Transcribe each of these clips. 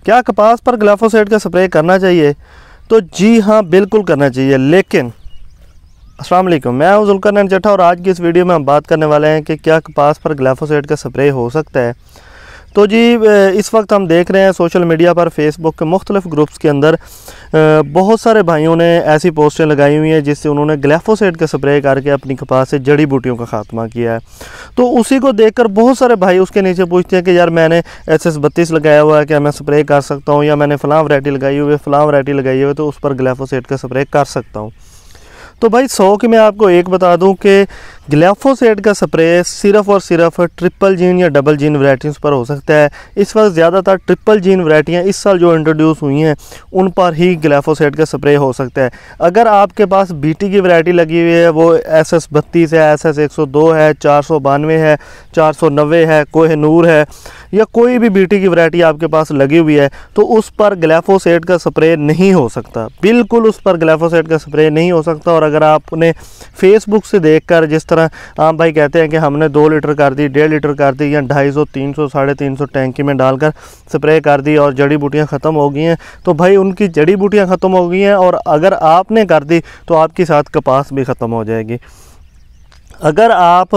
क्या कपास पर ग्लिफोसेट का स्प्रे करना चाहिए? तो जी हाँ, बिल्कुल करना चाहिए। लेकिन अस्सलाम वालेकुम, मैं हूं ज़ुल्करनैन चट्टा और आज की इस वीडियो में हम बात करने वाले हैं कि क्या कपास पर ग्लिफोसेट का स्प्रे हो सकता है। तो जी इस वक्त हम देख रहे हैं सोशल मीडिया पर, फेसबुक के मुख्तलिफ ग्रुप्स के अंदर बहुत सारे भाइयों ने ऐसी पोस्टें लगाई हुई हैं जिससे उन्होंने ग्लिफोसेट का स्प्रे करके अपनी कपास से जड़ी बूटियों का खात्मा किया है। तो उसी को देखकर बहुत सारे भाई उसके नीचे पूछते हैं कि यार मैंने SS32 लगाया हुआ है, क्या मैं स्प्रे कर सकता हूँ, या मैंने फ़लाँ वैरायटी लगाई हुई है, फ़लाँ वैरायटी लगाई हुई है, तो उस पर ग्लिफोसेट का स्प्रे कर सकता हूँ। तो भाई 100 की मैं आपको एक बता दूं कि ग्लिफोसेट का स्प्रे सिर्फ़ और सिर्फ ट्रिपल जीन या डबल जीन वैरायटीज़ पर हो सकता है। इस वक्त ज़्यादातर ट्रिपल जीन वैरायटियाँ इस साल जो इंट्रोड्यूस हुई हैं उन पर ही ग्लिफोसेट का स्प्रे हो सकता है। अगर आपके पास BT की वैरायटी लगी हुई है, वो SS32 है, SS102 है, 492 है, 490 है, कोहिनूर है, या कोई भी BT की वैरायटी आपके पास लगी हुई है, तो उस पर ग्लिफोसेट का स्प्रे नहीं हो सकता। बिल्कुल उस पर ग्लिफोसेट का स्प्रे नहीं हो सकता। और अगर आपने फेसबुक से देखकर जिस तरह आम भाई कहते हैं कि हमने 2 लीटर कर दी, 1.5 लीटर कर दी, या 250, 300, 350 टैंकी में डालकर स्प्रे कर दी और जड़ी बूटियाँ ख़त्म हो गई हैं, तो भाई उनकी जड़ी बूटियाँ ख़त्म हो गई हैं। और अगर आपने कर दी तो आपके साथ कपास भी ख़त्म हो जाएगी। अगर आप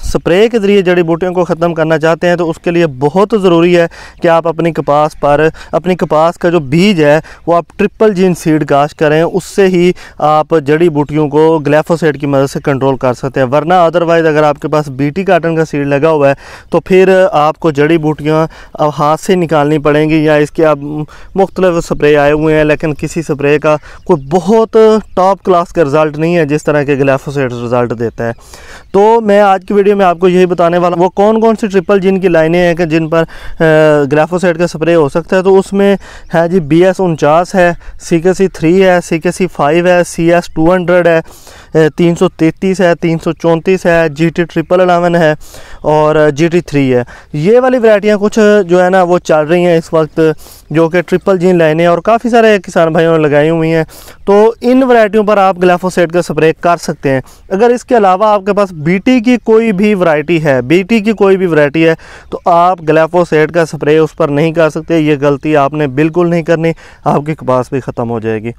स्प्रे के ज़रिए जड़ी बूटियों को ख़त्म करना चाहते हैं तो उसके लिए बहुत ज़रूरी है कि आप अपनी कपास पर, अपनी कपास का जो बीज है वो आप ट्रिपल जीन सीड काश्त करें। उससे ही आप जड़ी बूटियों को ग्लिफोसेट की मदद से कंट्रोल कर सकते हैं। वरना अदरवाइज़ अगर आपके पास BT काटन का सीड लगा हुआ है तो फिर आपको जड़ी बूटियाँ अब हाथ से निकालनी पड़ेंगी, या इसके अब मुख्तलिफ स्प्रे आए हुए हैं लेकिन किसी स्प्रे का कोई बहुत टॉप क्लास का रिज़ल्ट नहीं है जिस तरह के ग्लिफोसेट रिज़ल्ट देता है। तो मैं आज की वीडियो में आपको यही बताने वाला वो कौन कौन सी ट्रिपल जीन की लाइनें हैं कि जिन पर ग्लिफोसेट का स्प्रे हो सकता है। तो उसमें है जी BS49 है, CKC3 है, CKC5 है, CS200 है, 333 है, 334 है, GT1111 है और GT3 है। ये वाली वैरायटियाँ कुछ जो है ना वो चल रही हैं इस वक्त, जो कि ट्रिपल जीन लाइनें, और काफ़ी सारे किसान भाइयों ने लगाई हुई हैं। तो इन वैरायटियों पर आप ग्लिफोसेट का स्प्रे कर सकते हैं। अगर इसके अलावा आपके पास BT की कोई भी वैरायटी है, BT की कोई भी वैरायटी है, तो आप ग्लिफोसेट का स्प्रे उस पर नहीं कर सकते। ये गलती आपने बिल्कुल नहीं करनी, आपकी कपास भी ख़त्म हो जाएगी।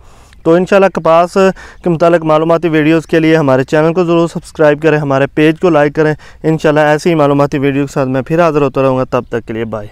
तो इंशाल्लाह कपास के मुतालिक मालूमाती वीडियोज़ के लिए हमारे चैनल को ज़रूर सब्सक्राइब करें, हमारे पेज को लाइक करें। इंशाल्लाह ऐसी ही मालूमाती वीडियो के साथ मैं फिर हाज़िर होता रहूँगा। तब तक के लिए बाय।